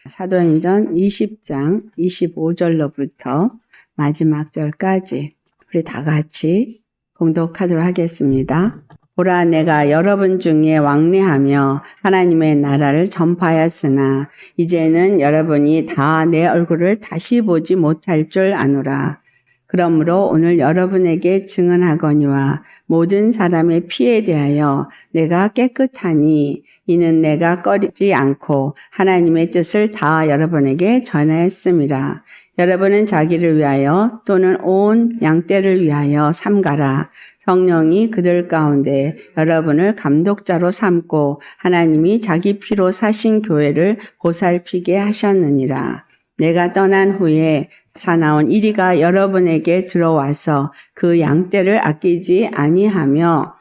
사도행전 20장 25절로부터 마지막 절까지 우리 다 같이 봉독하도록 하겠습니다. 보라, 내가 여러분 중에 왕래하며 하나님의 나라를 전파하였으나 이제는 여러분이 다 내 얼굴을 다시 보지 못할 줄 아노라. 그러므로 오늘 여러분에게 증언하거니와 모든 사람의 피에 대하여 내가 깨끗하니 이는 내가 꺼리지 않고 하나님의 뜻을 다 여러분에게 전하였음이라. 여러분은 자기를 위하여 또는 온 양떼를 위하여 삼가라. 성령이 그들 가운데 여러분을 감독자로 삼고 하나님이 자기 피로 사신 교회를 보살피게 하셨느니라. 내가 떠난 후에 사나운 이리가 여러분에게 들어와서 그 양떼를 아끼지 아니하며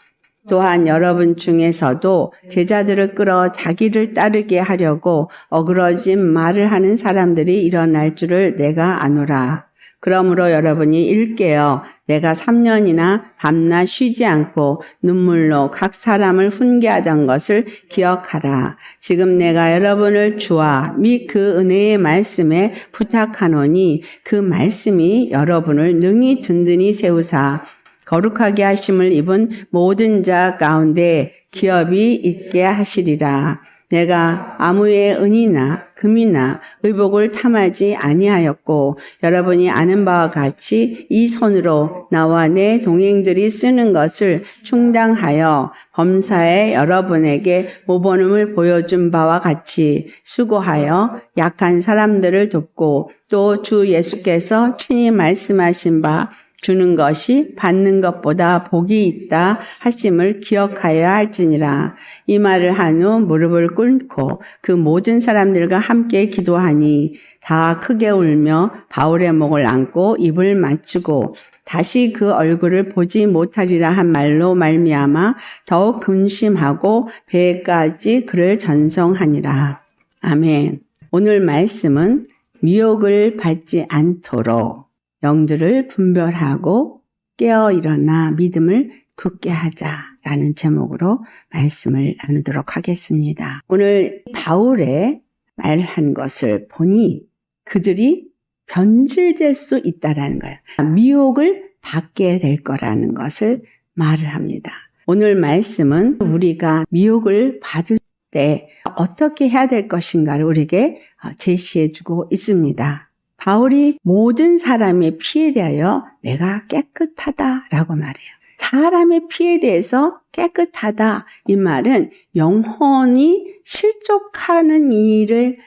또한 여러분 중에서도 제자들을 끌어 자기를 따르게 하려고 어그러진 말을 하는 사람들이 일어날 줄을 내가 아노라. 그러므로 여러분이 일깨어 내가 3년이나 밤낮 쉬지 않고 눈물로 각 사람을 훈계하던 것을 기억하라. 지금 내가 여러분을 주와 및 그 은혜의 말씀에 부탁하노니 그 말씀이 여러분을 능히 든든히 세우사 거룩하게 하심을 입은 모든 자 가운데 기업이 있게 하시리라. 내가 아무의 은이나 금이나 의복을 탐하지 아니하였고 여러분이 아는 바와 같이 이 손으로 나와 내 동행들이 쓰는 것을 충당하여 범사에 여러분에게 모범을 보여준 바와 같이 수고하여 약한 사람들을 돕고 또 주 예수께서 친히 말씀하신 바 주는 것이 받는 것보다 복이 있다 하심을 기억하여야 할지니라. 이 말을 한 후 무릎을 꿇고 그 모든 사람들과 함께 기도하니 다 크게 울며 바울의 목을 안고 입을 맞추고 다시 그 얼굴을 보지 못하리라 한 말로 말미암아 더욱 근심하고 배까지 그를 전송하니라. 아멘. 오늘 말씀은 미혹을 받지 않도록 영들을 분별하고 깨어 일어나 믿음을 굳게 하자라는 제목으로 말씀을 나누도록 하겠습니다. 오늘 바울의 말한 것을 보니 그들이 변질될 수 있다라는 거예요. 미혹을 받게 될 거라는 것을 말을 합니다. 오늘 말씀은 우리가 미혹을 받을 때 어떻게 해야 될 것인가를 우리에게 제시해주고 있습니다. 바울이 모든 사람의 피에 대하여 내가 깨끗하다라고 말해요. 사람의 피에 대해서 깨끗하다 이 말은 영혼이 실족하는 일을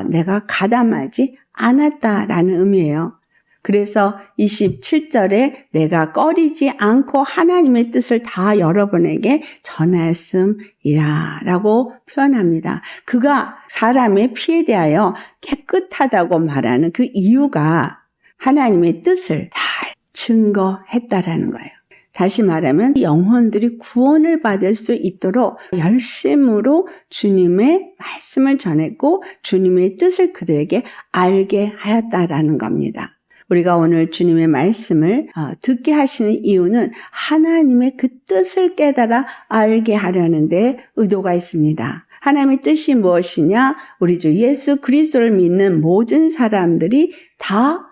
내가 가담하지 않았다라는 의미예요. 그래서 27절에 내가 꺼리지 않고 하나님의 뜻을 다 여러분에게 전하였음이라 라고 표현합니다. 그가 사람의 피에 대하여 깨끗하다고 말하는 그 이유가 하나님의 뜻을 잘 증거했다라는 거예요. 다시 말하면 영혼들이 구원을 받을 수 있도록 열심으로 주님의 말씀을 전했고 주님의 뜻을 그들에게 알게 하였다라는 겁니다. 우리가 오늘 주님의 말씀을 듣게 하시는 이유는 하나님의 그 뜻을 깨달아 알게 하려는 데 의도가 있습니다. 하나님의 뜻이 무엇이냐? 우리 주 예수 그리스도를 믿는 모든 사람들이 다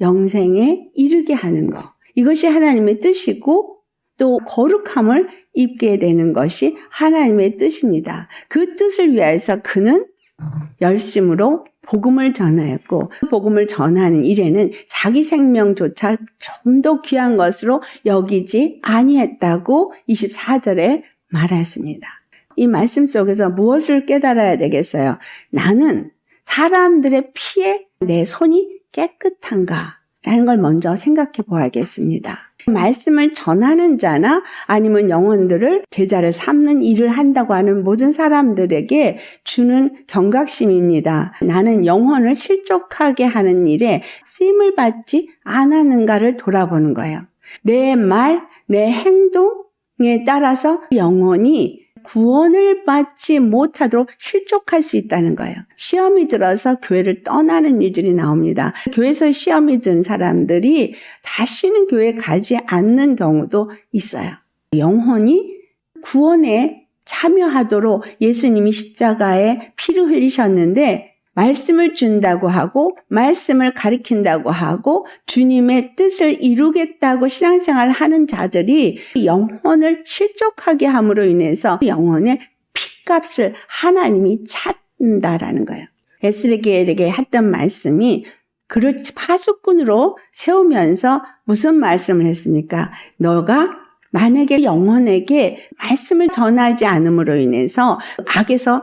영생에 이르게 하는 것. 이것이 하나님의 뜻이고 또 거룩함을 입게 되는 것이 하나님의 뜻입니다. 그 뜻을 위해서 그는 열심으로 복음을 전하였고 그 복음을 전하는 일에는 자기 생명조차 좀 더 귀한 것으로 여기지 아니했다고 24절에 말했습니다. 이 말씀 속에서 무엇을 깨달아야 되겠어요? 나는 사람들의 피에 내 손이 깨끗한가? 라는 걸 먼저 생각해 보아야겠습니다. 말씀을 전하는 자나 아니면 영혼들을 제자를 삼는 일을 한다고 하는 모든 사람들에게 주는 경각심입니다. 나는 영혼을 실족하게 하는 일에 쓰임을 받지 않았는가를 돌아보는 거예요. 내 말, 내 행동에 따라서 영혼이 구원을 받지 못하도록 실족할 수 있다는 거예요. 시험이 들어서 교회를 떠나는 일들이 나옵니다. 교회에서 시험이 든 사람들이 다시는 교회에 가지 않는 경우도 있어요. 영혼이 구원에 참여하도록 예수님이 십자가에 피를 흘리셨는데 말씀을 준다고 하고 말씀을 가리킨다고 하고 주님의 뜻을 이루겠다고 신앙생활을 하는 자들이 영혼을 실족하게 함으로 인해서 영혼의 핏값을 하나님이 찾는다라는 거예요. 에스겔에게 했던 말씀이 그를 파수꾼으로 세우면서 무슨 말씀을 했습니까? 너가 만약에 영혼에게 말씀을 전하지 않음으로 인해서 악에서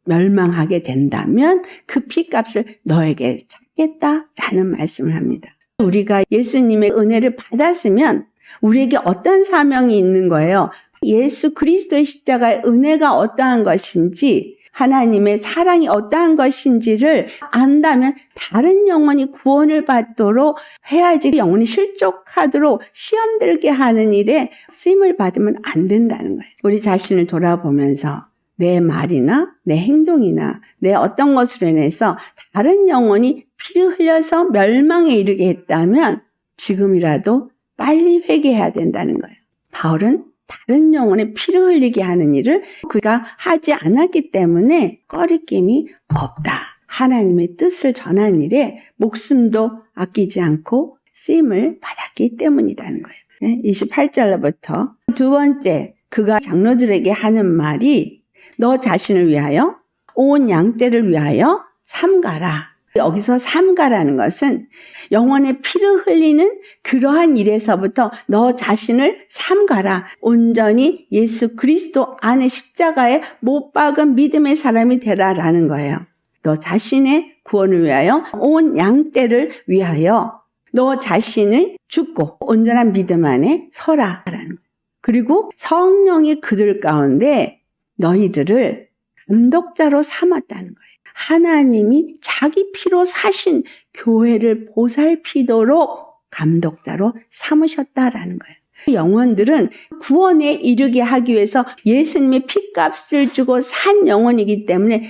멸망하게 된다면 그 핏값을 너에게 찾겠다라는 말씀을 합니다. 우리가 예수님의 은혜를 받았으면 우리에게 어떤 사명이 있는 거예요? 예수 그리스도의 십자가의 은혜가 어떠한 것인지, 하나님의 사랑이 어떠한 것인지를 안다면 다른 영혼이 구원을 받도록 해야지, 영혼이 실족하도록 시험 들게 하는 일에 쓰임을 받으면 안 된다는 거예요. 우리 자신을 돌아보면서 내 말이나 내 행동이나 내 어떤 것으로 인해서 다른 영혼이 피를 흘려서 멸망에 이르게 했다면 지금이라도 빨리 회개해야 된다는 거예요. 바울은 다른 영혼의 피를 흘리게 하는 일을 그가 하지 않았기 때문에 꺼리낌이 없다. 하나님의 뜻을 전하는 일에 목숨도 아끼지 않고 쓰임을 받았기 때문이라는 거예요. 28절부터 두 번째, 그가 장로들에게 하는 말이 너 자신을 위하여 온 양떼를 위하여 삼가라. 여기서 삼가라는 것은 영혼의 피를 흘리는 그러한 일에서부터 너 자신을 삼가라. 온전히 예수 그리스도 안에 십자가에 못 박은 믿음의 사람이 되라라는 거예요. 너 자신의 구원을 위하여 온 양떼를 위하여 너 자신을 죽고 온전한 믿음 안에 서라라는 거예요. 그리고 성령이 그들 가운데 너희들을 감독자로 삼았다는 거예요. 하나님이 자기 피로 사신 교회를 보살피도록 감독자로 삼으셨다라는 거예요. 영혼들은 구원에 이르게 하기 위해서 예수님의 핏값을 주고 산 영혼이기 때문에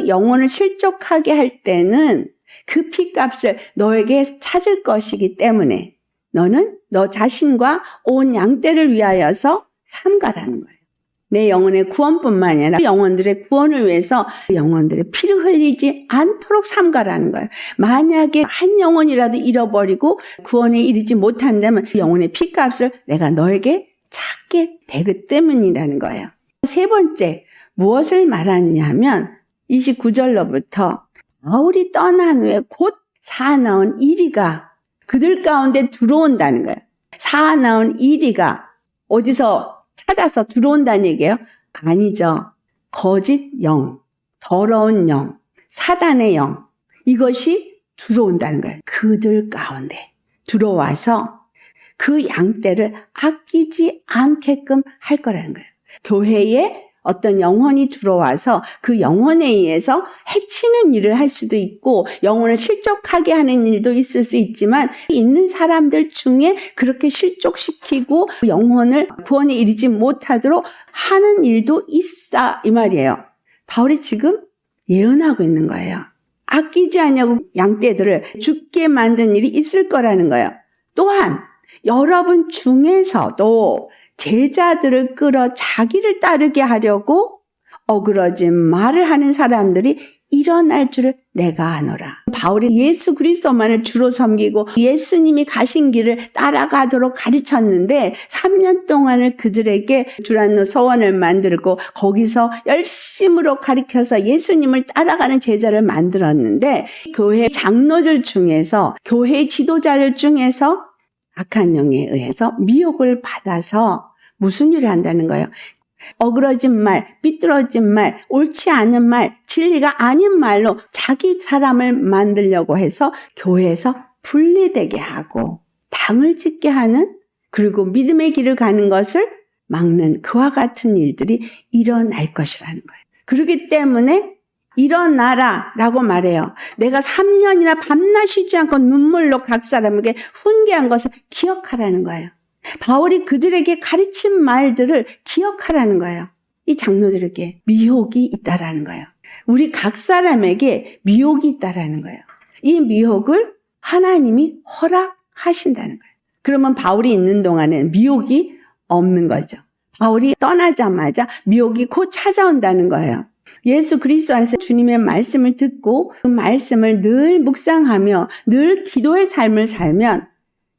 영혼을 실족하게 할 때는 그 핏값을 너에게 찾을 것이기 때문에 너는 너 자신과 온 양떼를 위하여서 삼가라는 거예요. 내 영혼의 구원뿐만 아니라 영혼들의 구원을 위해서 영혼들의 피를 흘리지 않도록 삼가라는 거예요. 만약에 한 영혼이라도 잃어버리고 구원에 이르지 못한다면 영혼의 피값을 내가 너에게 찾게 되기 때문이라는 거예요. 세 번째, 무엇을 말하느냐 하면 29절로부터 바울이 떠난 후에 곧 사나운 이리가 그들 가운데 들어온다는 거예요. 사나운 이리가 어디서 찾아서 들어온다는 얘기예요? 아니죠. 거짓 영, 더러운 영, 사단의 영, 이것이 들어온다는 거예요. 그들 가운데 들어와서 그 양떼를 아끼지 않게끔 할 거라는 거예요. 교회에 어떤 영혼이 들어와서 그 영혼에 의해서 해치는 일을 할 수도 있고 영혼을 실족하게 하는 일도 있을 수 있지만 있는 사람들 중에 그렇게 실족시키고 영혼을 구원에 이르지 못하도록 하는 일도 있다 이 말이에요. 바울이 지금 예언하고 있는 거예요. 아끼지 않냐고 양떼들을 죽게 만든 일이 있을 거라는 거예요. 또한 여러분 중에서도 제자들을 끌어 자기를 따르게 하려고 어그러진 말을 하는 사람들이 일어날 줄을 내가 아노라. 바울이 예수 그리스도만을 주로 섬기고 예수님이 가신 길을 따라가도록 가르쳤는데 3년 동안을 그들에게 두란노 서원을 만들고 거기서 열심으로 가르쳐서 예수님을 따라가는 제자를 만들었는데 교회 장로들 중에서 교회 지도자들 중에서 악한 영에 의해서 미혹을 받아서 무슨 일을 한다는 거예요? 어그러진 말, 삐뚤어진 말, 옳지 않은 말, 진리가 아닌 말로 자기 사람을 만들려고 해서 교회에서 분리되게 하고 당을 짓게 하는, 그리고 믿음의 길을 가는 것을 막는 그와 같은 일들이 일어날 것이라는 거예요. 그렇기 때문에 일어나라 라고 말해요. 내가 3년이나 밤낮 쉬지 않고 눈물로 각 사람에게 훈계한 것을 기억하라는 거예요. 바울이 그들에게 가르친 말들을 기억하라는 거예요. 이 장로들에게 미혹이 있다라는 거예요. 우리 각 사람에게 미혹이 있다라는 거예요. 이 미혹을 하나님이 허락하신다는 거예요. 그러면 바울이 있는 동안은 미혹이 없는 거죠. 바울이 떠나자마자 미혹이 곧 찾아온다는 거예요. 예수 그리스도 안에서 주님의 말씀을 듣고 그 말씀을 늘 묵상하며 늘 기도의 삶을 살면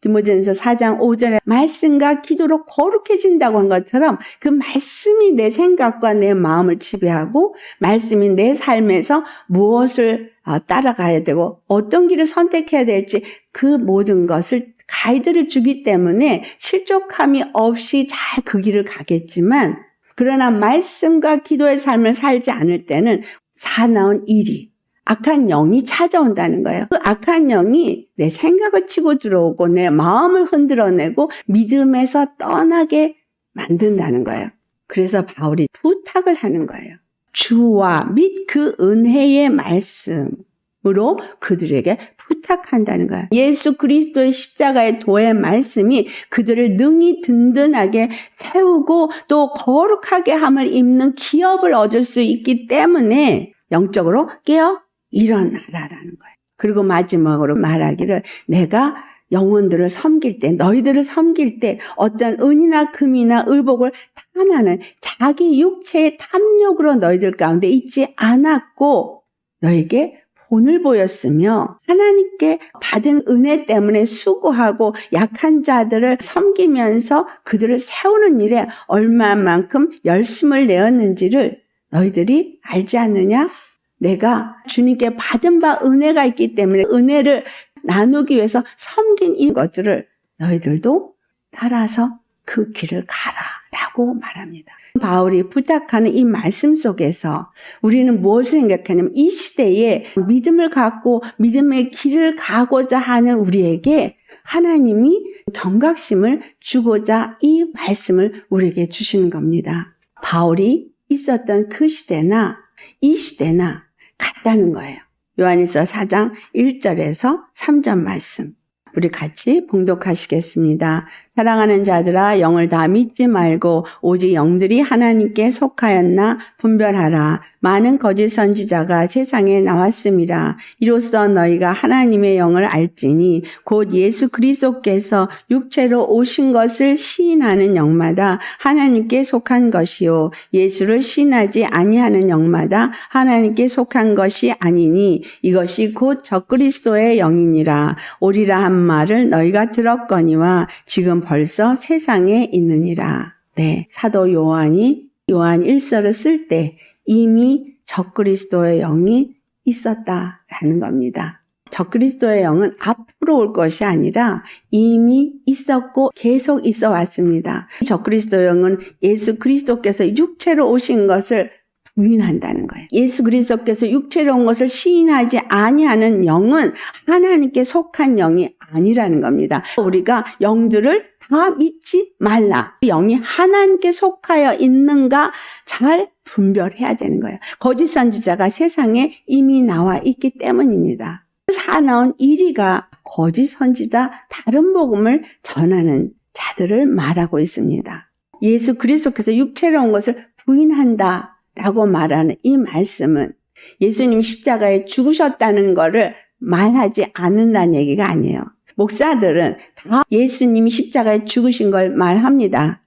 디모데전서 4장 5절에 말씀과 기도로 거룩해진다고 한 것처럼 그 말씀이 내 생각과 내 마음을 지배하고 말씀이 내 삶에서 무엇을 따라가야 되고 어떤 길을 선택해야 될지 그 모든 것을 가이드를 주기 때문에 실족함이 없이 잘 그 길을 가겠지만 그러나 말씀과 기도의 삶을 살지 않을 때는 사나운 일이 악한 영이 찾아온다는 거예요. 그 악한 영이 내 생각을 치고 들어오고 내 마음을 흔들어내고 믿음에서 떠나게 만든다는 거예요. 그래서 바울이 부탁을 하는 거예요. 주와 및 그 은혜의 말씀으로 그들에게 부탁한다는 거예요. 예수 그리스도의 십자가의 도의 말씀이 그들을 능히 든든하게 세우고 또 거룩하게 함을 입는 기업을 얻을 수 있기 때문에 영적으로 깨어 일어나라라는 거예요. 그리고 마지막으로 말하기를 내가 영혼들을 섬길 때 너희들을 섬길 때 어떤 은이나 금이나 의복을 탐하는 자기 육체의 탐욕으로 너희들 가운데 있지 않았고 너에게 본을 보였으며 하나님께 받은 은혜 때문에 수고하고 약한 자들을 섬기면서 그들을 세우는 일에 얼마만큼 열심을 내었는지를 너희들이 알지 않느냐? 내가 주님께 받은 바 은혜가 있기 때문에 은혜를 나누기 위해서 섬긴 이 것들을 너희들도 따라서 그 길을 가라라고 말합니다. 바울이 부탁하는 이 말씀 속에서 우리는 무엇을 생각하냐면 이 시대에 믿음을 갖고 믿음의 길을 가고자 하는 우리에게 하나님이 경각심을 주고자 이 말씀을 우리에게 주시는 겁니다. 바울이 있었던 그 시대나 이 시대나 같다는 거예요. 요한일서 4장 1절에서 3절 말씀. 우리 같이 봉독하시겠습니다. 사랑하는 자들아 영을 다 믿지 말고 오직 영들이 하나님께 속하였나 분별하라. 많은 거짓 선지자가 세상에 나왔음이라. 이로써 너희가 하나님의 영을 알지니 곧 예수 그리스도께서 육체로 오신 것을 시인하는 영마다 하나님께 속한 것이요 예수를 시인하지 아니하는 영마다 하나님께 속한 것이 아니니 이것이 곧 적그리스도의 영이니라. 오리라 한 말을 너희가 들었거니와 지금 벌써 세상에 있느니라. 네, 사도 요한이 요한 1서를 쓸 때 이미 적그리스도의 영이 있었다라는 겁니다. 적그리스도의 영은 앞으로 올 것이 아니라 이미 있었고 계속 있어 왔습니다. 적그리스도의 영은 예수 그리스도께서 육체로 오신 것을 부인한다는 거예요. 예수 그리스도께서 육체로 온 것을 시인하지 아니하는 영은 하나님께 속한 영이 아니라는 겁니다. 우리가 영들을 다 믿지 말라. 영이 하나님께 속하여 있는가 잘 분별해야 되는 거예요. 거짓 선지자가 세상에 이미 나와 있기 때문입니다. 사나운 1위가 거짓 선지자 다른 복음을 전하는 자들을 말하고 있습니다. 예수 그리스도께서 육체로 온 것을 부인한다 라고 말하는 이 말씀은 예수님 십자가에 죽으셨다는 것을 말하지 않는다는 얘기가 아니에요. 목사들은 다 예수님이 십자가에 죽으신 걸 말합니다.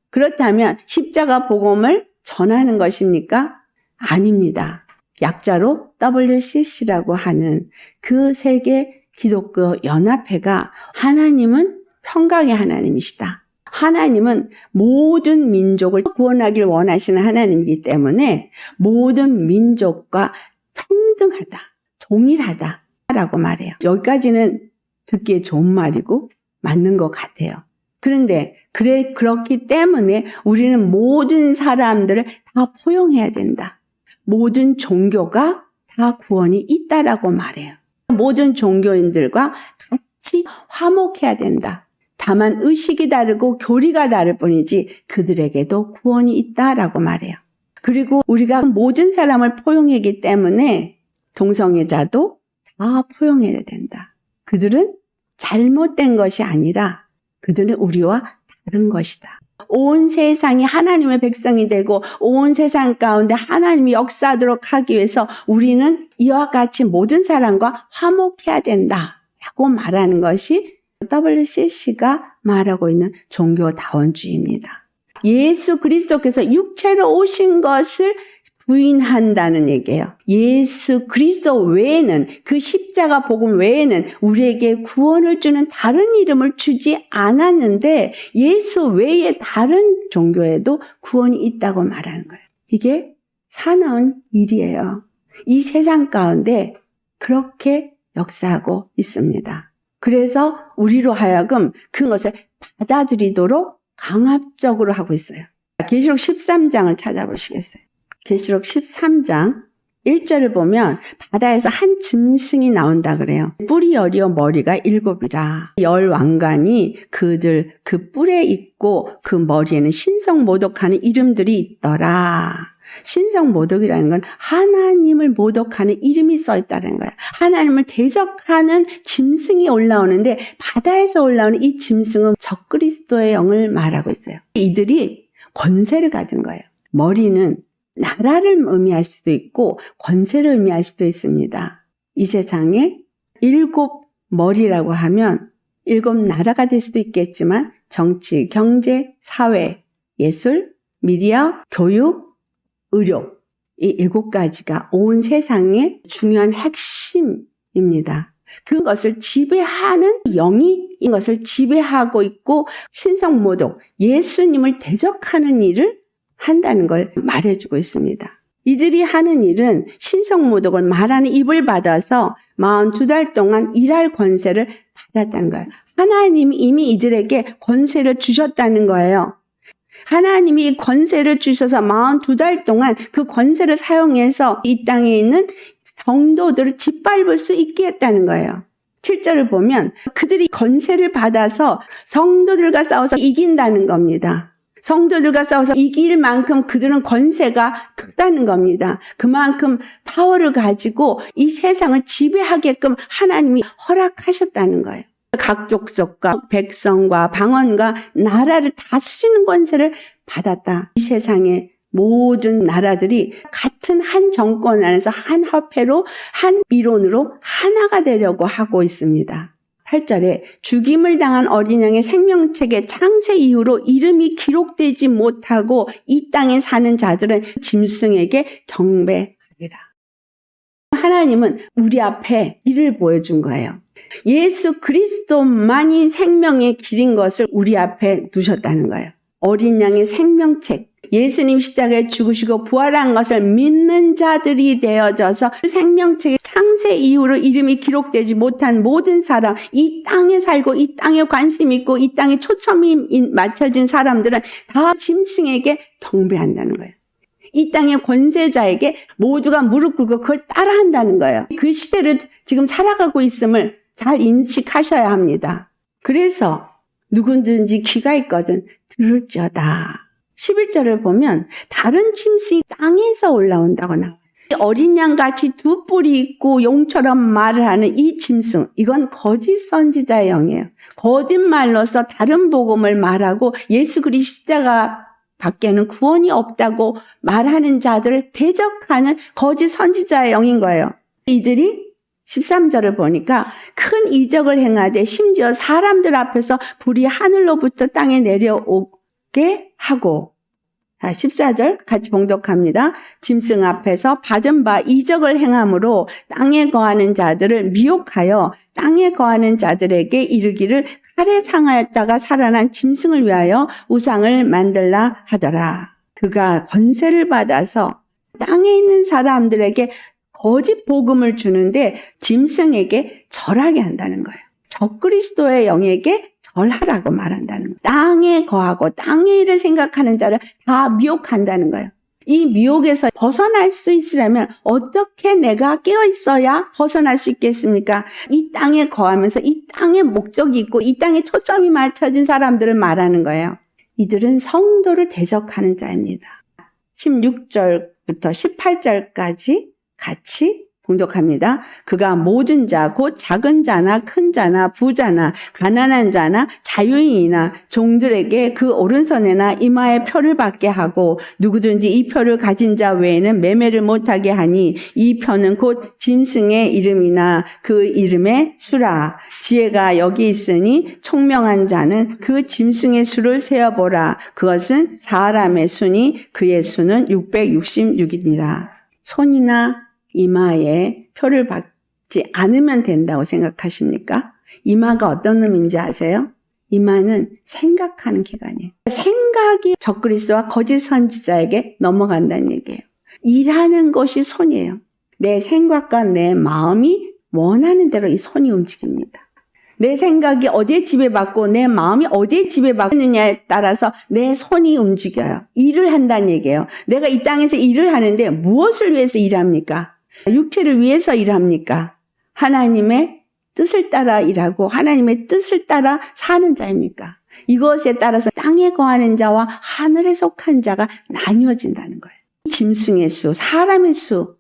그렇다면 십자가 복음을 전하는 것입니까? 아닙니다. 약자로 WCC라고 하는 그 세계 기독교 연합회가 하나님은 평강의 하나님이시다. 하나님은 모든 민족을 구원하길 원하시는 하나님이기 때문에 모든 민족과 평등하다, 동일하다라고 말해요. 여기까지는 듣기에 좋은 말이고 맞는 것 같아요. 그런데 그렇기 때문에 우리는 모든 사람들을 다 포용해야 된다. 모든 종교가 다 구원이 있다라고 말해요. 모든 종교인들과 같이 화목해야 된다. 다만 의식이 다르고 교리가 다를 뿐이지 그들에게도 구원이 있다라고 말해요. 그리고 우리가 모든 사람을 포용하기 때문에 동성애자도 다 포용해야 된다. 그들은 잘못된 것이 아니라 그들은 우리와 다른 것이다. 온 세상이 하나님의 백성이 되고 온 세상 가운데 하나님이 역사하도록 하기 위해서 우리는 이와 같이 모든 사람과 화목해야 된다라고 말하는 것이 WCC가 말하고 있는 종교다원주의입니다. 예수 그리스도께서 육체로 오신 것을 부인한다는 얘기예요. 예수 그리스도 외에는, 그 십자가 복음 외에는 우리에게 구원을 주는 다른 이름을 주지 않았는데 예수 외에 다른 종교에도 구원이 있다고 말하는 거예요. 이게 사나운 일이에요. 이 세상 가운데 그렇게 역사하고 있습니다. 그래서 우리로 하여금 그것을 받아들이도록 강압적으로 하고 있어요. 계시록 13장을 찾아보시겠어요? 계시록 13장 1절을 보면 바다에서 한 짐승이 나온다 그래요. 뿔이 열이요 머리가 7이라. 10 왕관이 그들 그 뿔에 있고 그 머리에는 신성모독하는 이름들이 있더라. 신성모독이라는 건 하나님을 모독하는 이름이 써 있다는 거예요. 하나님을 대적하는 짐승이 올라오는데 바다에서 올라오는 이 짐승은 적그리스도의 영을 말하고 있어요. 이들이 권세를 가진 거예요. 머리는 나라를 의미할 수도 있고 권세를 의미할 수도 있습니다. 이 세상에 7 머리라고 하면 7 나라가 될 수도 있겠지만 정치, 경제, 사회, 예술, 미디어, 교육, 의료, 이 7가지가 온 세상의 중요한 핵심입니다. 그것을 지배하는 영이 이것을 지배하고 있고 신성모독, 예수님을 대적하는 일을 한다는 걸 말해주고 있습니다. 이들이 하는 일은 신성모독을 말하는 입을 받아서 42달 동안 일할 권세를 받았다는 거예요. 하나님이 이미 이들에게 권세를 주셨다는 거예요. 하나님이 이 권세를 주셔서 42달 동안 그 권세를 사용해서 이 땅에 있는 성도들을 짓밟을 수 있게 했다는 거예요. 7절을 보면 그들이 권세를 받아서 성도들과 싸워서 이긴다는 겁니다. 성도들과 싸워서 이길 만큼 그들은 권세가 크다는 겁니다. 그만큼 파워를 가지고 이 세상을 지배하게끔 하나님이 허락하셨다는 거예요. 각 족속과 백성과 방언과 나라를 다스리는 권세를 받았다. 이 세상의 모든 나라들이 같은 한 정권 안에서 한 화폐로 한 이론으로 하나가 되려고 하고 있습니다. 8절에 죽임을 당한 어린 양의 생명책의 창세 이후로 이름이 기록되지 못하고 이 땅에 사는 자들은 짐승에게 경배하리라. 하나님은 우리 앞에 길을 보여준 거예요. 예수 그리스도만이 생명의 길인 것을 우리 앞에 두셨다는 거예요. 어린 양의 생명책, 예수님 십자가에 죽으시고 부활한 것을 믿는 자들이 되어져서 생명책의 창세 이후로 이름이 기록되지 못한 모든 사람, 이 땅에 살고 이 땅에 관심 있고 이 땅에 초점이 맞춰진 사람들은 다 짐승에게 경배한다는 거예요. 이 땅의 권세자에게 모두가 무릎 꿇고 그걸 따라한다는 거예요. 그 시대를 지금 살아가고 있음을 잘 인식하셔야 합니다. 그래서 누구든지 귀가 있거든 들을지어다. 11절을 보면 다른 짐승이 땅에서 올라온다고 나와요. 어린 양같이 2 뿔이 있고 용처럼 말을 하는 이 짐승, 이건 거짓 선지자의 영이에요. 거짓말로서 다른 복음을 말하고 예수 그리스도 십자가 밖에는 구원이 없다고 말하는 자들을 대적하는 거짓 선지자의 영인 거예요. 이들이 13절을 보니까 큰 이적을 행하되 심지어 사람들 앞에서 불이 하늘로부터 땅에 내려오게 하고, 14절 같이 봉독합니다. 짐승 앞에서 받은 바 이적을 행함으로 땅에 거하는 자들을 미혹하여 땅에 거하는 자들에게 이르기를 칼에 상하였다가 살아난 짐승을 위하여 우상을 만들라 하더라. 그가 권세를 받아서 땅에 있는 사람들에게 거짓 복음을 주는데 짐승에게 절하게 한다는 거예요. 적그리스도의 영에게 절하라고 말한다는 거예요. 땅에 거하고 땅의 일을 생각하는 자를 다 미혹한다는 거예요. 이 미혹에서 벗어날 수 있으려면 어떻게 내가 깨어 있어야 벗어날 수 있겠습니까? 이 땅에 거하면서 이 땅에 목적이 있고 이 땅에 초점이 맞춰진 사람들을 말하는 거예요. 이들은 성도를 대적하는 자입니다. 16절부터 18절까지 같이 봉독합니다. 그가 모든 자, 곧 작은 자나 큰 자나 부자나 가난한 자나 자유인이나 종들에게 그 오른손에나 이마에 표를 받게 하고 누구든지 이 표를 가진 자 외에는 매매를 못하게 하니 이 표는 곧 짐승의 이름이나 그 이름의 수라. 지혜가 여기 있으니 총명한 자는 그 짐승의 수를 세어보라. 그것은 사람의 수니 그의 수는 666이니라. 손이나 이마에 표를 받지 않으면 된다고 생각하십니까? 이마가 어떤 의미인지 아세요? 이마는 생각하는 기관이에요. 생각이 적그리스도와 거짓 선지자에게 넘어간다는 얘기예요. 일하는 것이 손이에요. 내 생각과 내 마음이 원하는 대로 이 손이 움직입니다. 내 생각이 어디에 지배받고 내 마음이 어디에 지배받느냐에 따라서 내 손이 움직여요. 일을 한다는 얘기예요. 내가 이 땅에서 일을 하는데 무엇을 위해서 일합니까? 육체를 위해서 일합니까? 하나님의 뜻을 따라 일하고 하나님의 뜻을 따라 사는 자입니까? 이것에 따라서 땅에 거하는 자와 하늘에 속한 자가 나뉘어진다는 거예요. 짐승의 수, 사람의 수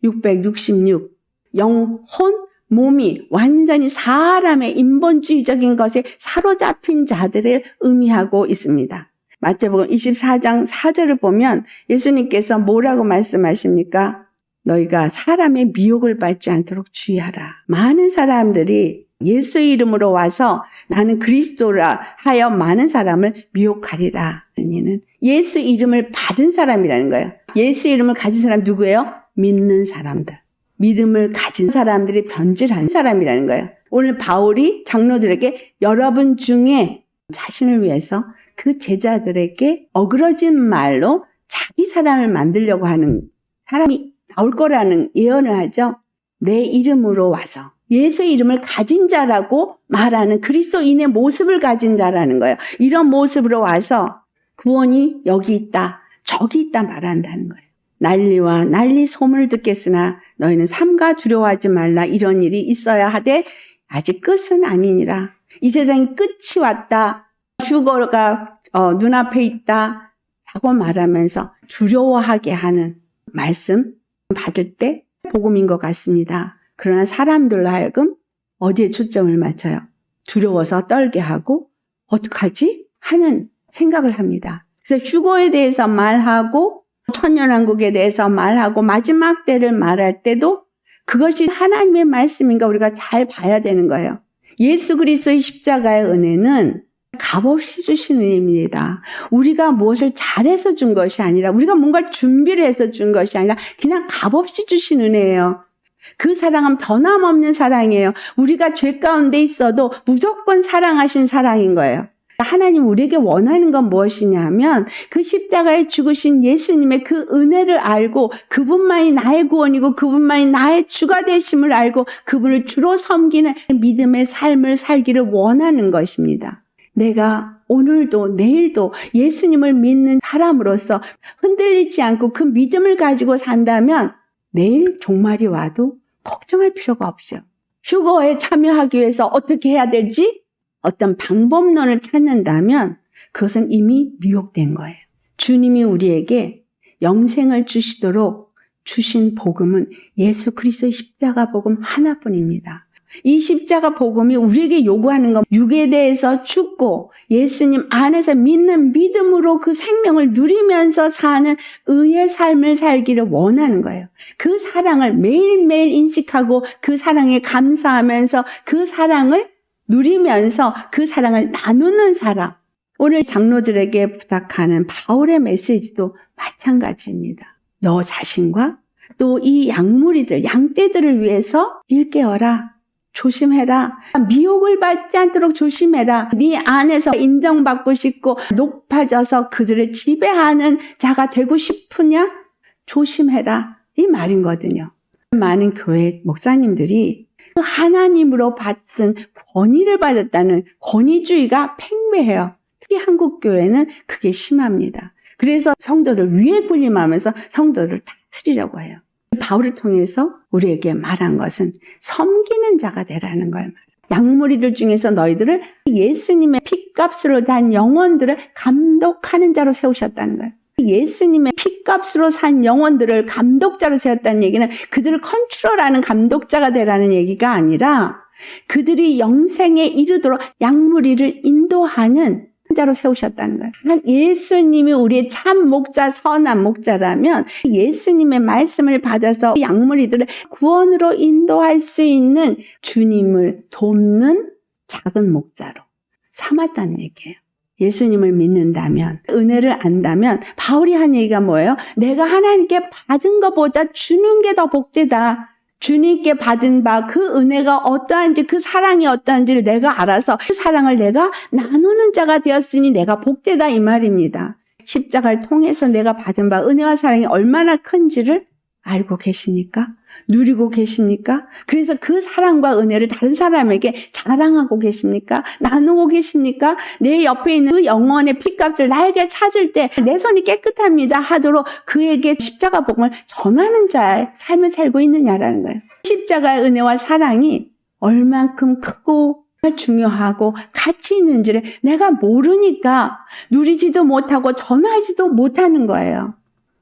666, 영혼, 몸이 완전히 사람의 인본주의적인 것에 사로잡힌 자들을 의미하고 있습니다. 마태복음 24장 4절을 보면 예수님께서 뭐라고 말씀하십니까? 너희가 사람의 미혹을 받지 않도록 주의하라. 많은 사람들이 예수의 이름으로 와서 나는 그리스도라 하여 많은 사람을 미혹하리라. 이는 예수 이름을 받은 사람이라는 거예요. 예수 이름을 가진 사람 누구예요? 믿는 사람들. 믿음을 가진 사람들이 변질한 사람이라는 거예요. 오늘 바울이 장로들에게 여러분 중에 자신을 위해서 그 제자들에게 어그러진 말로 자기 사람을 만들려고 하는 사람이 나올 거라는 예언을 하죠. 내 이름으로 와서 예수의 이름을 가진 자라고 말하는 그리스도인의 모습을 가진 자라는 거예요. 이런 모습으로 와서 구원이 여기 있다, 저기 있다 말한다는 거예요. 난리와 난리 소문을 듣겠으나 너희는 삼가 두려워하지 말라. 이런 일이 있어야 하되 아직 끝은 아니니라. 이 세상의 끝이 왔다. 휴거가 눈앞에 있다. 라고 말하면서 두려워하게 하는 말씀 받을 때 복음인 것 같습니다. 그러나 사람들로 하여금 어디에 초점을 맞춰요? 두려워서 떨게 하고 어떡하지? 하는 생각을 합니다. 그래서 휴거에 대해서 말하고 천년왕국에 대해서 말하고 마지막 때를 말할 때도 그것이 하나님의 말씀인가 우리가 잘 봐야 되는 거예요. 예수 그리스도의 십자가의 은혜는 값없이 주신 은혜입니다. 우리가 무엇을 잘해서 준 것이 아니라 우리가 뭔가를 준비를 해서 준 것이 아니라 그냥 값없이 주신 은혜예요. 그 사랑은 변함없는 사랑이에요. 우리가 죄 가운데 있어도 무조건 사랑하신 사랑인 거예요. 하나님 우리에게 원하는 건 무엇이냐 하면 그 십자가에 죽으신 예수님의 그 은혜를 알고 그분만이 나의 구원이고 그분만이 나의 주가 되심을 알고 그분을 주로 섬기는 믿음의 삶을 살기를 원하는 것입니다. 내가 오늘도 내일도 예수님을 믿는 사람으로서 흔들리지 않고 그 믿음을 가지고 산다면 내일 종말이 와도 걱정할 필요가 없죠. 휴거에 참여하기 위해서 어떻게 해야 될지 어떤 방법론을 찾는다면 그것은 이미 미혹된 거예요. 주님이 우리에게 영생을 주시도록 주신 복음은 예수 그리스도의 십자가 복음 하나뿐입니다. 이 십자가 복음이 우리에게 요구하는 건 육에 대해서 죽고 예수님 안에서 믿는 믿음으로 그 생명을 누리면서 사는 의의 삶을 살기를 원하는 거예요. 그 사랑을 매일매일 인식하고 그 사랑에 감사하면서 그 사랑을 누리면서 그 사랑을 나누는 사람. 오늘 장로들에게 부탁하는 바울의 메시지도 마찬가지입니다. 너 자신과 또 이 양무리들, 양떼들을 위해서 일깨워라. 조심해라. 미혹을 받지 않도록 조심해라. 네 안에서 인정받고 싶고 높아져서 그들을 지배하는 자가 되고 싶으냐? 조심해라. 이 말이거든요. 많은 교회 목사님들이 하나님으로 받은 권위를 받았다는 권위주의가 팽배해요. 특히 한국 교회는 그게 심합니다. 그래서 성도들 위에 군림하면서 성도를 다스리려고 해요. 바울을 통해서 우리에게 말한 것은 섬기는 자가 되라는 걸 말해요. 양무리들 중에서 너희들을 예수님의 핏값으로 단 영혼들을 감독하는 자로 세우셨다는 거예요. 예수님의 피값으로 산 영혼들을 감독자로 세웠다는 얘기는 그들을 컨트롤하는 감독자가 되라는 얘기가 아니라 그들이 영생에 이르도록 양무리를 인도하는 자로 세우셨다는 거예요. 예수님이 우리의 참 목자, 선한 목자라면 예수님의 말씀을 받아서 양무리들을 구원으로 인도할 수 있는 주님을 돕는 작은 목자로 삼았다는 얘기예요. 예수님을 믿는다면, 은혜를 안다면 바울이 한 얘기가 뭐예요? 내가 하나님께 받은 것보다 주는 게 더 복되다. 주님께 받은 바 그 은혜가 어떠한지, 그 사랑이 어떠한지를 내가 알아서 그 사랑을 내가 나누는 자가 되었으니 내가 복되다 이 말입니다. 십자가를 통해서 내가 받은 바 은혜와 사랑이 얼마나 큰지를 알고 계십니까? 누리고 계십니까? 그래서 그 사랑과 은혜를 다른 사람에게 자랑하고 계십니까? 나누고 계십니까? 내 옆에 있는 그 영혼의 피값을 나에게 찾을 때 내 손이 깨끗합니다 하도록 그에게 십자가 복음을 전하는 자의 삶을 살고 있느냐라는 거예요. 십자가의 은혜와 사랑이 얼만큼 크고 중요하고 가치 있는지를 내가 모르니까 누리지도 못하고 전하지도 못하는 거예요.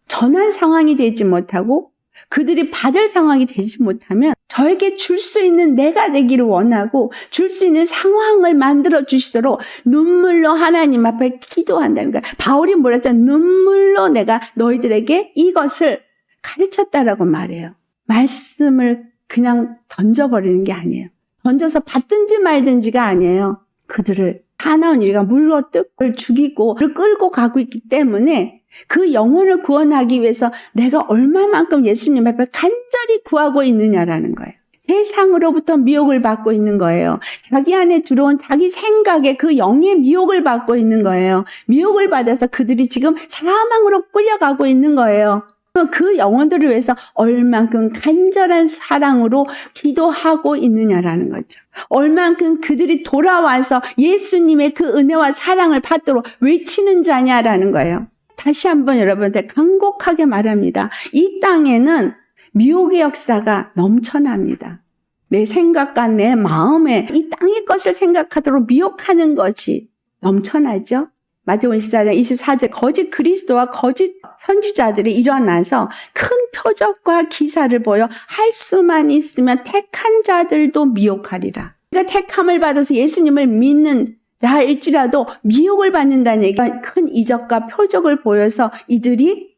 전할 상황이 되지 못하고 그들이 받을 상황이 되지 못하면 저에게 줄 수 있는 내가 되기를 원하고 줄 수 있는 상황을 만들어 주시도록 눈물로 하나님 앞에 기도한다는 거예요. 바울이 뭐라 했어요? 눈물로 내가 너희들에게 이것을 가르쳤다라고 말해요. 말씀을 그냥 던져버리는 게 아니에요. 던져서 받든지 말든지가 아니에요. 그들을 사나운 일과 물로 뜯고 죽이고 그를 끌고 가고 있기 때문에 그 영혼을 구원하기 위해서 내가 얼마만큼 예수님 앞에 간절히 구하고 있느냐라는 거예요. 세상으로부터 미혹을 받고 있는 거예요. 자기 안에 들어온 자기 생각에 그 영의 미혹을 받고 있는 거예요. 미혹을 받아서 그들이 지금 사망으로 끌려가고 있는 거예요. 그 영혼들을 위해서 얼만큼 간절한 사랑으로 기도하고 있느냐라는 거죠. 얼만큼 그들이 돌아와서 예수님의 그 은혜와 사랑을 받도록 외치는 자냐라는 거예요. 다시 한번 여러분한테 간곡하게 말합니다. 이 땅에는 미혹의 역사가 넘쳐납니다. 내 생각과 내 마음에 이 땅의 것을 생각하도록 미혹하는 것이 넘쳐나죠. 마태복음 24장 24절 거짓 그리스도와 거짓 선지자들이 일어나서 큰 표적과 기사를 보여 할 수만 있으면 택한 자들도 미혹하리라. 그러니까 택함을 받아서 예수님을 믿는 자일지라도 미혹을 받는다는 얘기가 큰 이적과 표적을 보여서 이들이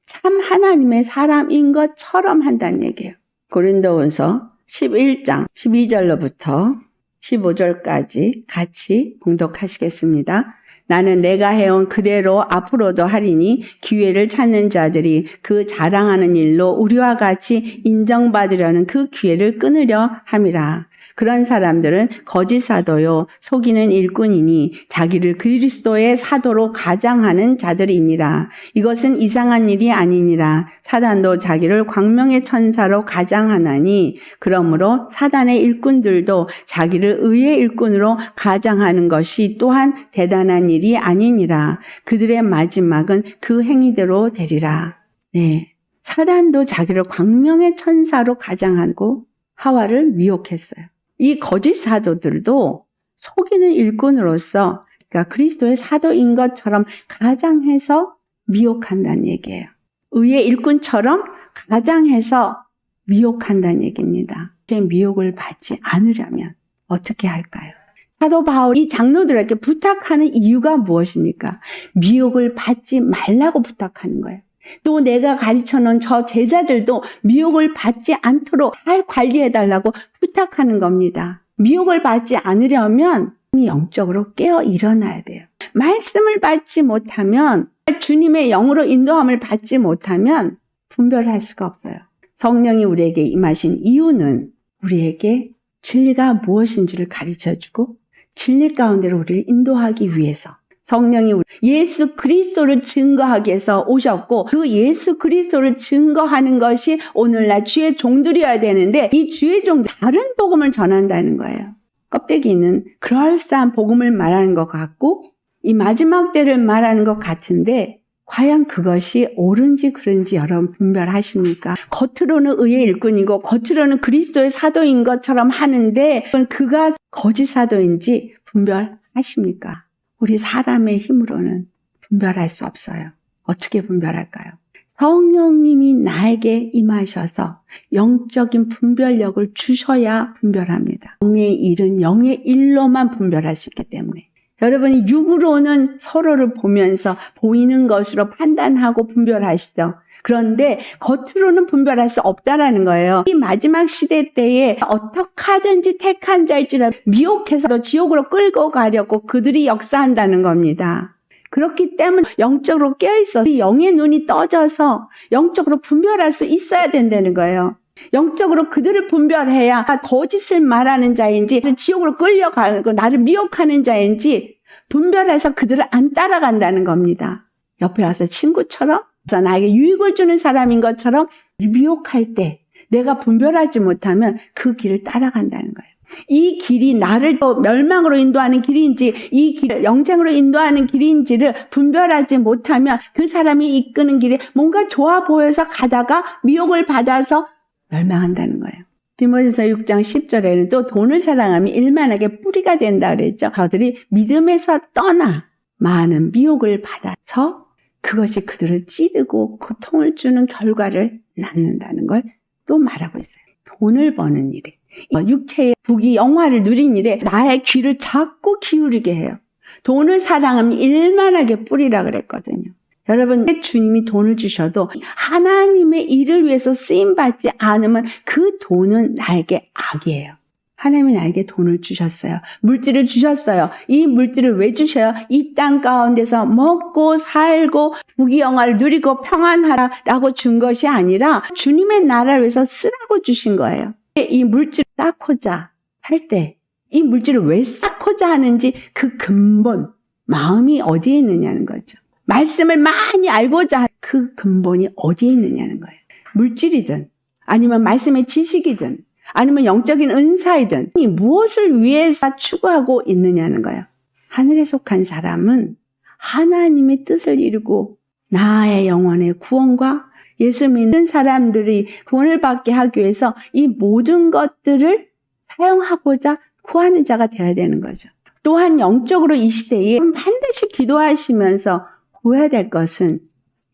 참 하나님의 사람인 것처럼 한다는 얘기예요. 고린도후서 11장 12절로부터 15절까지 같이 봉독하시겠습니다. 나는 내가 해온 그대로 앞으로도 하리니 기회를 찾는 자들이 그 자랑하는 일로 우리와 같이 인정받으려는 그 기회를 끊으려 함이라. 그런 사람들은 거짓 사도요 속이는 일꾼이니 자기를 그리스도의 사도로 가장하는 자들이니라. 이것은 이상한 일이 아니니라. 사단도 자기를 광명의 천사로 가장하나니 그러므로 사단의 일꾼들도 자기를 의의 일꾼으로 가장하는 것이 또한 대단한 일이 아니니라. 그들의 마지막은 그 행위대로 되리라. 네, 사단도 자기를 광명의 천사로 가장하고 하와를 미혹했어요. 이 거짓 사도들도 속이는 일꾼으로서 그러니까 그리스도의 사도인 것처럼 가장해서 미혹한다는 얘기예요. 의의 일꾼처럼 가장해서 미혹한다는 얘기입니다. 미혹을 받지 않으려면 어떻게 할까요? 사도 바울이 이 장로들에게 부탁하는 이유가 무엇입니까? 미혹을 받지 말라고 부탁하는 거예요. 또 내가 가르쳐놓은 저 제자들도 미혹을 받지 않도록 잘 관리해달라고 부탁하는 겁니다. 미혹을 받지 않으려면 영적으로 깨어 일어나야 돼요. 말씀을 받지 못하면 주님의 영으로 인도함을 받지 못하면 분별할 수가 없어요. 성령이 우리에게 임하신 이유는 우리에게 진리가 무엇인지를 가르쳐주고 진리 가운데로 우리를 인도하기 위해서 성령이 예수 그리스도를 증거하기 위해서 오셨고 그 예수 그리스도를 증거하는 것이 오늘날 주의 종들이어야 되는데 이 주의 종들 다른 복음을 전한다는 거예요. 껍데기는 그럴싸한 복음을 말하는 것 같고 이 마지막 때를 말하는 것 같은데 과연 그것이 옳은지 그른지 여러분 분별하십니까? 겉으로는 의의 일꾼이고 겉으로는 그리스도의 사도인 것처럼 하는데 그가 거짓 사도인지 분별하십니까? 우리 사람의 힘으로는 분별할 수 없어요. 어떻게 분별할까요? 성령님이 나에게 임하셔서 영적인 분별력을 주셔야 분별합니다. 영의 일은 영의 일로만 분별할 수 있기 때문에. 여러분이 육으로는 서로를 보면서 보이는 것으로 판단하고 분별하시죠. 그런데 겉으로는 분별할 수 없다라는 거예요. 이 마지막 시대 때에 어떻게 하든지 택한 자일지라도 미혹해서 지옥으로 끌고 가려고 그들이 역사한다는 겁니다. 그렇기 때문에 영적으로 깨어있어서 영의 눈이 떠져서 영적으로 분별할 수 있어야 된다는 거예요. 영적으로 그들을 분별해야 거짓을 말하는 자인지 지옥으로 끌려가고 나를 미혹하는 자인지 분별해서 그들을 안 따라간다는 겁니다. 옆에 와서 친구처럼 나에게 유익을 주는 사람인 것처럼 미혹할 때 내가 분별하지 못하면 그 길을 따라간다는 거예요. 이 길이 나를 멸망으로 인도하는 길인지 이 길을 영생으로 인도하는 길인지를 분별하지 못하면 그 사람이 이끄는 길이 뭔가 좋아 보여서 가다가 미혹을 받아서 멸망한다는 거예요. 디모데서 6장 10절에는 또 돈을 사랑하면 일만하게 뿌리가 된다 그랬죠. 저들이 믿음에서 떠나 많은 미혹을 받아서 그것이 그들을 찌르고 고통을 주는 결과를 낳는다는 걸 또 말하고 있어요. 돈을 버는 일에 육체의 부귀 영화를 누린 일에 나의 귀를 자꾸 기울이게 해요. 돈을 사랑하면 일만하게 뿌리라 그랬거든요. 여러분, 주님이 돈을 주셔도 하나님의 일을 위해서 쓰임받지 않으면 그 돈은 나에게 악이에요. 하나님이 나에게 돈을 주셨어요. 물질을 주셨어요. 이 물질을 왜 주셔요? 이 땅 가운데서 먹고 살고 부귀영화를 누리고 평안하라고 준 것이 아니라 주님의 나라를 위해서 쓰라고 주신 거예요. 이 물질을 쌓고자 할 때 이 물질을 왜 쌓고자 하는지 그 근본, 마음이 어디에 있느냐는 거죠. 말씀을 많이 알고자 할 그 근본이 어디에 있느냐는 거예요. 물질이든 아니면 말씀의 지식이든 아니면 영적인 은사이든 무엇을 위해서 추구하고 있느냐는 거예요. 하늘에 속한 사람은 하나님의 뜻을 이루고 나의 영혼의 구원과 예수 믿는 사람들이 구원을 받게 하기 위해서 이 모든 것들을 사용하고자 구하는 자가 되어야 되는 거죠. 또한 영적으로 이 시대에 반드시 기도하시면서 구해야 될 것은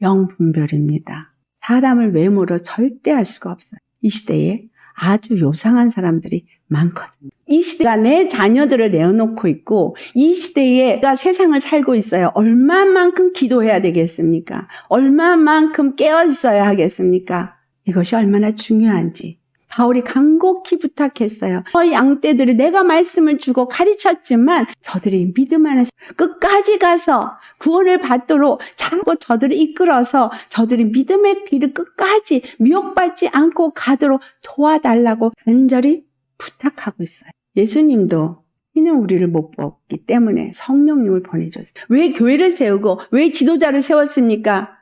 영분별입니다. 사람을 외모로 절대 할 수가 없어요. 이 시대에 아주 요상한 사람들이 많거든요. 이 시대가 내 자녀들을 내어놓고 있고 이 시대에 내가 세상을 살고 있어요. 얼마만큼 기도해야 되겠습니까? 얼마만큼 깨어 있어야 하겠습니까? 이것이 얼마나 중요한지 바울이 간곡히 부탁했어요. 양떼들을 내가 말씀을 주고 가르쳤지만 저들이 믿음 안에서 끝까지 가서 구원을 받도록 자꾸 저들을 이끌어서 저들이 믿음의 길을 끝까지 미혹받지 않고 가도록 도와달라고 간절히 부탁하고 있어요. 예수님도 이는 우리를 못 뽑기 때문에 성령님을 보내줬어요. 왜 교회를 세우고 왜 지도자를 세웠습니까?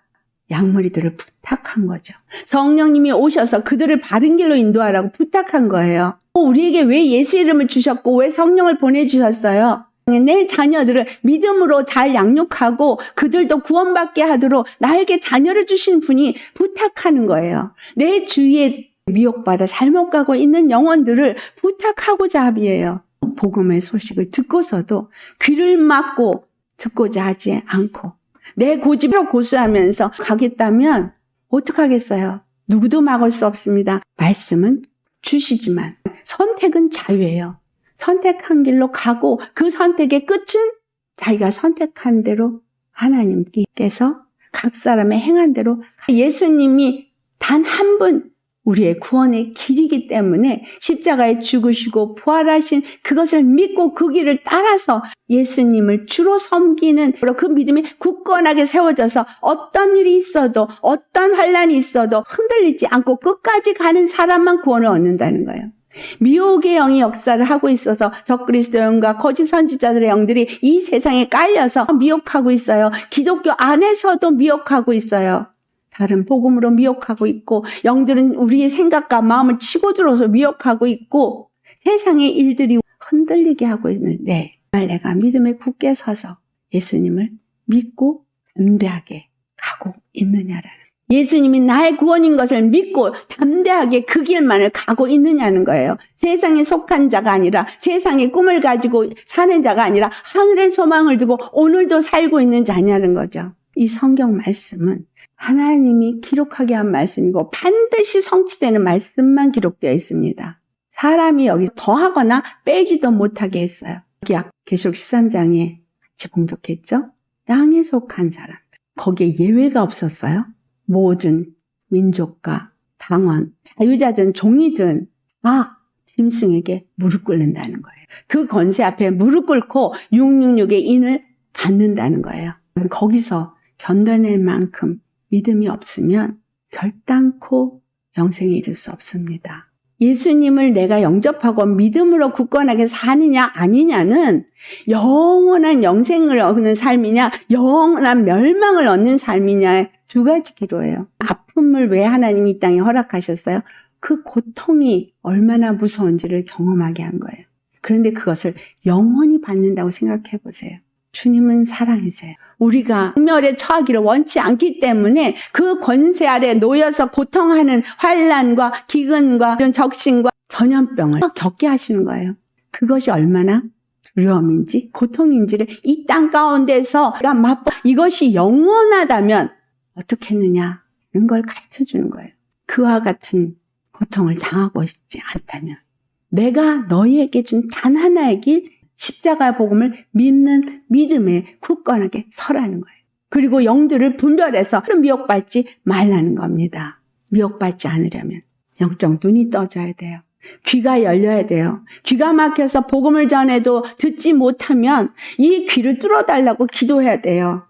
양무리들을 부탁한 거죠. 성령님이 오셔서 그들을 바른 길로 인도하라고 부탁한 거예요. 우리에게 왜 예수 이름을 주셨고 왜 성령을 보내주셨어요? 내 자녀들을 믿음으로 잘 양육하고 그들도 구원받게 하도록 나에게 자녀를 주신 분이 부탁하는 거예요. 내 주위에 미혹받아 잘못 가고 있는 영혼들을 부탁하고자 함이에요. 복음의 소식을 듣고서도 귀를 막고 듣고자 하지 않고 내 고집으로 고수하면서 가겠다면 어떡하겠어요? 누구도 막을 수 없습니다. 말씀은 주시지만 선택은 자유예요. 선택한 길로 가고 그 선택의 끝은 자기가 선택한 대로 하나님께서 각 사람의 행한 대로 예수님이 단 한 분 우리의 구원의 길이기 때문에 십자가에 죽으시고 부활하신 그것을 믿고 그 길을 따라서 예수님을 주로 섬기는 그 믿음이 굳건하게 세워져서 어떤 일이 있어도 어떤 환난이 있어도 흔들리지 않고 끝까지 가는 사람만 구원을 얻는다는 거예요. 미혹의 영이 역사를 하고 있어서 적그리스도 영과 거짓 선지자들의 영들이 이 세상에 깔려서 미혹하고 있어요. 기독교 안에서도 미혹하고 있어요. 다른 복음으로 미혹하고 있고 영들은 우리의 생각과 마음을 치고 들어서 미혹하고 있고 세상의 일들이 흔들리게 하고 있는데 내가 믿음에 굳게 서서 예수님을 믿고 담대하게 가고 있느냐라는 예수님이 나의 구원인 것을 믿고 담대하게 그 길만을 가고 있느냐는 거예요. 세상에 속한 자가 아니라 세상의 꿈을 가지고 사는 자가 아니라 하늘의 소망을 두고 오늘도 살고 있는 자냐는 거죠. 이 성경 말씀은 하나님이 기록하게 한 말씀이고 반드시 성취되는 말씀만 기록되어 있습니다. 사람이 여기 더하거나 빼지도 못하게 했어요. 여기 계시록 13장에 같이 봉독했죠? 땅에 속한 사람들. 거기에 예외가 없었어요. 모든 민족과 방언, 자유자든 종이든 다 짐승에게 무릎 꿇는다는 거예요. 그 권세 앞에 무릎 꿇고 666의 인을 받는다는 거예요. 거기서 견뎌낼 만큼 믿음이 없으면 결단코 영생에 이를 수 없습니다. 예수님을 내가 영접하고 믿음으로 굳건하게 사느냐 아니냐는 영원한 영생을 얻는 삶이냐 영원한 멸망을 얻는 삶이냐의 두 가지 기로예요. 아픔을 왜 하나님이 이 땅에 허락하셨어요? 그 고통이 얼마나 무서운지를 경험하게 한 거예요. 그런데 그것을 영원히 받는다고 생각해 보세요. 주님은 사랑이세요. 우리가 공멸에 처하기를 원치 않기 때문에 그 권세 아래 놓여서 고통하는 환난과 기근과 적신과 전염병을 겪게 하시는 거예요. 그것이 얼마나 두려움인지 고통인지를 이 땅 가운데서 맛보 이것이 영원하다면 어떻게 했느냐는 걸 가르쳐 주는 거예요. 그와 같은 고통을 당하고 싶지 않다면 내가 너희에게 준 단 하나의 길 십자가 복음을 믿는 믿음에 굳건하게 서라는 거예요. 그리고 영들을 분별해서 미혹받지 말라는 겁니다. 미혹받지 않으려면 영적 눈이 떠져야 돼요. 귀가 열려야 돼요. 귀가 막혀서 복음을 전해도 듣지 못하면 이 귀를 뚫어달라고 기도해야 돼요.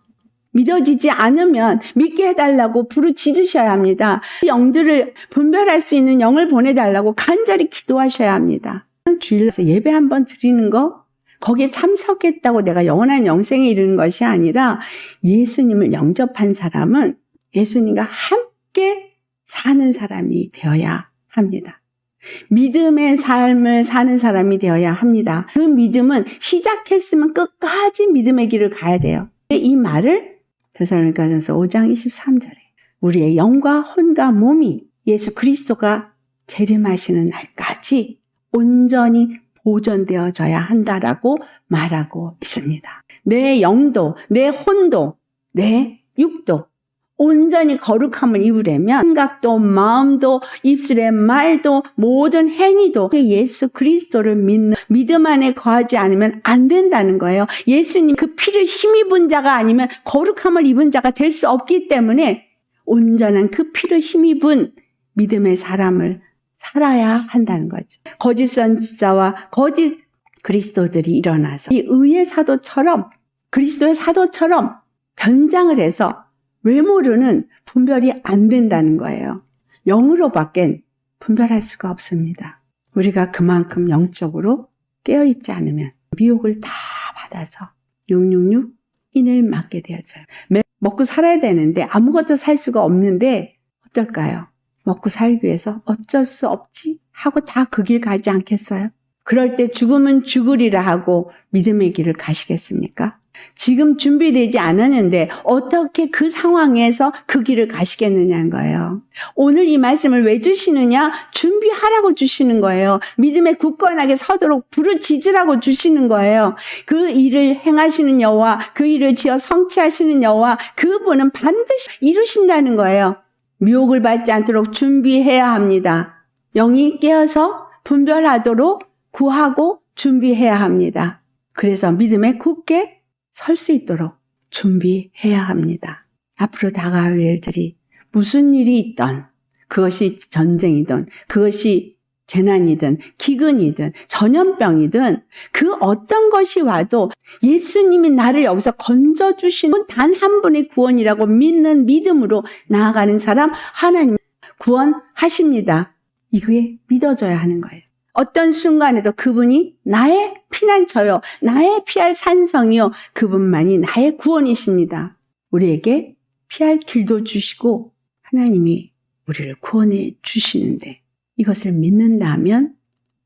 믿어지지 않으면 믿게 해달라고 부르짖으셔야 합니다. 영들을 분별할 수 있는 영을 보내달라고 간절히 기도하셔야 합니다. 주일에서 예배 한번 드리는 거 거기에 참석했다고 내가 영원한 영생에 이르는 것이 아니라 예수님을 영접한 사람은 예수님과 함께 사는 사람이 되어야 합니다. 믿음의 삶을 사는 사람이 되어야 합니다. 그 믿음은 시작했으면 끝까지 믿음의 길을 가야 돼요. 이 말을 데살로니가전서 5장 23절에 우리의 영과 혼과 몸이 예수 그리스도가 재림하시는 날까지 온전히 보존되어져야 한다라고 말하고 있습니다. 내 영도, 내 혼도, 내 육도 온전히 거룩함을 입으려면 생각도, 마음도, 입술의 말도, 모든 행위도 예수 그리스도를 믿는 믿음 안에 거하지 않으면 안 된다는 거예요. 예수님 그 피를 힘입은 자가 아니면 거룩함을 입은 자가 될 수 없기 때문에 온전한 그 피를 힘입은 믿음의 사람을 살아야 한다는 거죠. 거짓 선지자와 거짓 그리스도들이 일어나서 이 의의 사도처럼 그리스도의 사도처럼 변장을 해서 외모로는 분별이 안 된다는 거예요. 영으로밖엔 분별할 수가 없습니다. 우리가 그만큼 영적으로 깨어있지 않으면 미혹을 다 받아서 666 인을 맞게 되어져요. 먹고 살아야 되는데 아무것도 살 수가 없는데 어떨까요? 먹고 살기 위해서 어쩔 수 없지 하고 다 그 길 가지 않겠어요? 그럴 때 죽으면 죽으리라 하고 믿음의 길을 가시겠습니까? 지금 준비되지 않았는데 어떻게 그 상황에서 그 길을 가시겠느냐는 거예요. 오늘 이 말씀을 왜 주시느냐? 준비하라고 주시는 거예요. 믿음에 굳건하게 서도록 부르짖으라고 주시는 거예요. 그 일을 행하시는 여호와, 그 일을 지어 성취하시는 여호와, 그분은 반드시 이루신다는 거예요. 미혹을 받지 않도록 준비해야 합니다. 영이 깨어서 분별하도록 구하고 준비해야 합니다. 그래서 믿음에 굳게 설 수 있도록 준비해야 합니다. 앞으로 다가올 일들이 무슨 일이 있던 그것이 전쟁이든 그것이 재난이든 기근이든 전염병이든 그 어떤 것이 와도 예수님이 나를 여기서 건져주시는 단 한 분의 구원이라고 믿는 믿음으로 나아가는 사람 하나님 구원하십니다. 이게 믿어져야 하는 거예요. 어떤 순간에도 그분이 나의 피난처요, 나의 피할 산성이요, 그분만이 나의 구원이십니다. 우리에게 피할 길도 주시고 하나님이 우리를 구원해 주시는데 이것을 믿는다면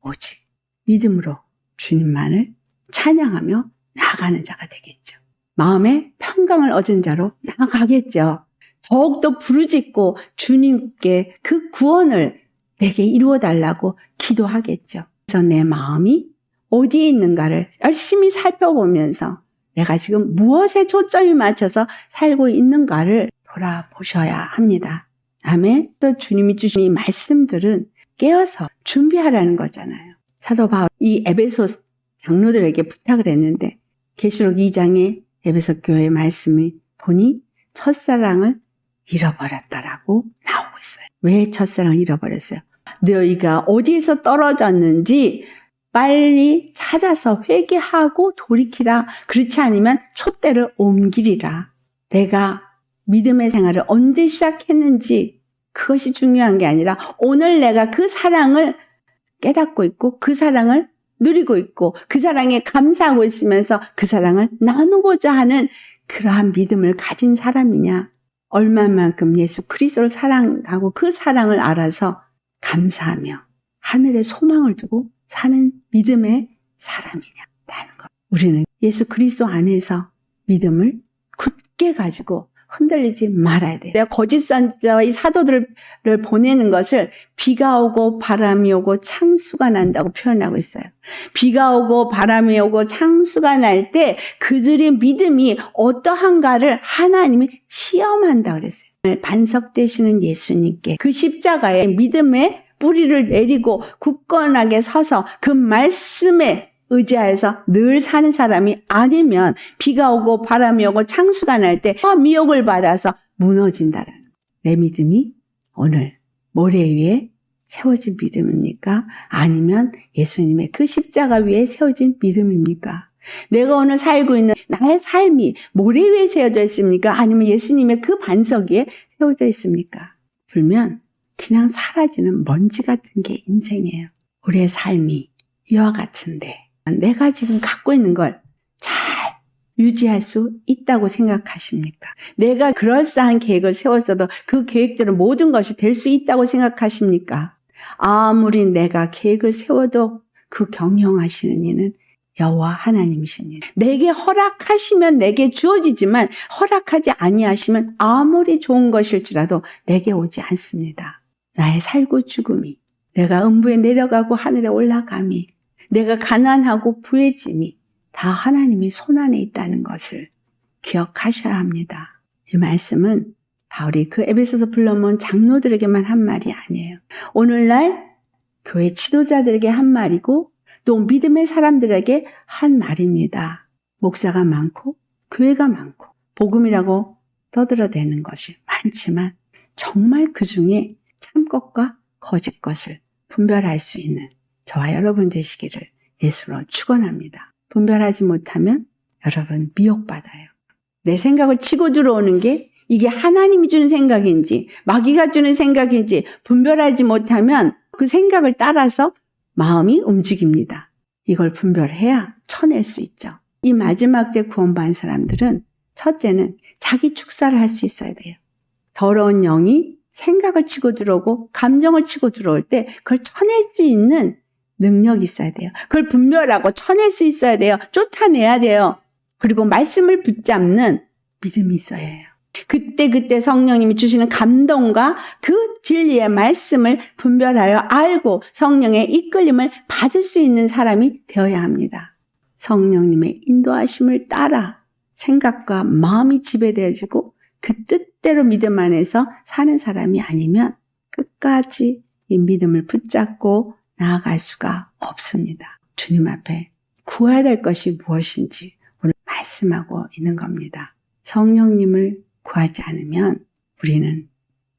오직 믿음으로 주님만을 찬양하며 나아가는 자가 되겠죠. 마음의 평강을 얻은 자로 나아가겠죠. 더욱더 부르짖고 주님께 그 구원을 내게 이루어 달라고 기도하겠죠. 그래서 내 마음이 어디에 있는가를 열심히 살펴보면서 내가 지금 무엇에 초점이 맞춰서 살고 있는가를 돌아보셔야 합니다. 아멘. 또 주님이 주신 이 말씀들은 깨어서 준비하라는 거잖아요. 사도 바울 이 에베소 장로들에게 부탁을 했는데 계시록 2장에 에베소 교회의 말씀이 보니 첫사랑을 잃어버렸다라고 나오고 있어요. 왜 첫사랑을 잃어버렸어요? 너희가 어디에서 떨어졌는지 빨리 찾아서 회개하고 돌이키라. 그렇지 않으면 촛대를 옮기리라. 내가 믿음의 생활을 언제 시작했는지 그것이 중요한 게 아니라 오늘 내가 그 사랑을 깨닫고 있고 그 사랑을 누리고 있고 그 사랑에 감사하고 있으면서 그 사랑을 나누고자 하는 그러한 믿음을 가진 사람이냐. 얼마만큼 예수 그리스도를 사랑하고 그 사랑을 알아서 감사하며 하늘에 소망을 두고 사는 믿음의 사람이냐라는 것. 우리는 예수 그리스도 안에서 믿음을 굳게 가지고 흔들리지 말아야 돼요. 내가 거짓 선지자와 이 사도들을 보내는 것을 비가 오고 바람이 오고 창수가 난다고 표현하고 있어요. 비가 오고 바람이 오고 창수가 날 때 그들의 믿음이 어떠한가를 하나님이 시험한다 그랬어요. 반석되시는 예수님께 그 십자가에 믿음의 뿌리를 내리고 굳건하게 서서 그 말씀에 의지하여서 늘 사는 사람이 아니면 비가 오고 바람이 오고 창수가 날 때 미혹을 받아서 무너진다라는 거예요. 내 믿음이 오늘 모래 위에 세워진 믿음입니까? 아니면 예수님의 그 십자가 위에 세워진 믿음입니까? 내가 오늘 살고 있는 나의 삶이 모래 위에 세워져 있습니까? 아니면 예수님의 그 반석 위에 세워져 있습니까? 불면 그냥 사라지는 먼지 같은 게 인생이에요. 우리의 삶이 이와 같은데 내가 지금 갖고 있는 걸 잘 유지할 수 있다고 생각하십니까? 내가 그럴싸한 계획을 세웠어도 그 계획대로 모든 것이 될 수 있다고 생각하십니까? 아무리 내가 계획을 세워도 그 경영하시는 이는 여호와 하나님이십니다. 내게 허락하시면 내게 주어지지만 허락하지 아니하시면 아무리 좋은 것일지라도 내게 오지 않습니다. 나의 살고 죽음이, 내가 음부에 내려가고 하늘에 올라감이, 내가 가난하고 부해짐이 다 하나님의 손안에 있다는 것을 기억하셔야 합니다. 이 말씀은 바울이 그 에베소서 불러모은 장로들에게만 한 말이 아니에요. 오늘날 교회 지도자들에게 한 말이고 또 믿음의 사람들에게 한 말입니다. 목사가 많고 교회가 많고 복음이라고 떠들어대는 것이 많지만 정말 그 중에 참것과 거짓 것을 분별할 수 있는 저와 여러분 되시기를 예수로 축원합니다. 분별하지 못하면 여러분 미혹받아요. 내 생각을 치고 들어오는 게 이게 하나님이 주는 생각인지 마귀가 주는 생각인지 분별하지 못하면 그 생각을 따라서 마음이 움직입니다. 이걸 분별해야 쳐낼 수 있죠. 이 마지막 때 구원받은 사람들은 첫째는 자기 축사를 할 수 있어야 돼요. 더러운 영이 생각을 치고 들어오고 감정을 치고 들어올 때 그걸 쳐낼 수 있는 능력이 있어야 돼요. 그걸 분별하고 쳐낼 수 있어야 돼요. 쫓아내야 돼요. 그리고 말씀을 붙잡는 믿음이 있어야 해요. 그때 성령님이 주시는 감동과 그 진리의 말씀을 분별하여 알고 성령의 이끌림을 받을 수 있는 사람이 되어야 합니다. 성령님의 인도하심을 따라 생각과 마음이 지배되어지고 그 뜻대로 믿음 안에서 사는 사람이 아니면 끝까지 이 믿음을 붙잡고 나아갈 수가 없습니다. 주님 앞에 구해야 될 것이 무엇인지 오늘 말씀하고 있는 겁니다. 성령님을 구하지 않으면 우리는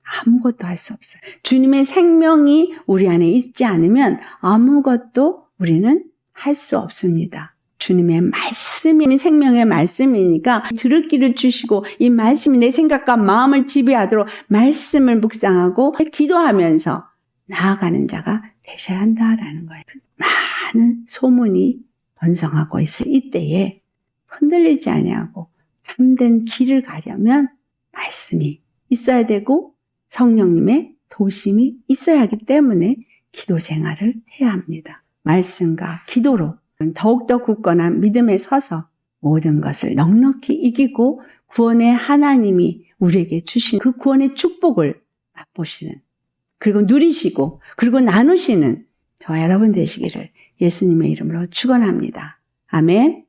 아무것도 할 수 없어요. 주님의 생명이 우리 안에 있지 않으면 아무것도 우리는 할 수 없습니다. 주님의 말씀이 생명의 말씀이니까 들을 길을 주시고 이 말씀이 내 생각과 마음을 지배하도록 말씀을 묵상하고 기도하면서 나아가는 자가 되셔야 한다라는 거예요. 많은 소문이 번성하고 있을 이때에 흔들리지 아니하고 참된 길을 가려면 말씀이 있어야 되고 성령님의 도심이 있어야 하기 때문에 기도 생활을 해야 합니다. 말씀과 기도로 더욱더 굳건한 믿음에 서서 모든 것을 넉넉히 이기고 구원의 하나님이 우리에게 주신 그 구원의 축복을 맛보시는 그리고 누리시고 그리고 나누시는 저와 여러분 되시기를 예수님의 이름으로 축원합니다. 아멘.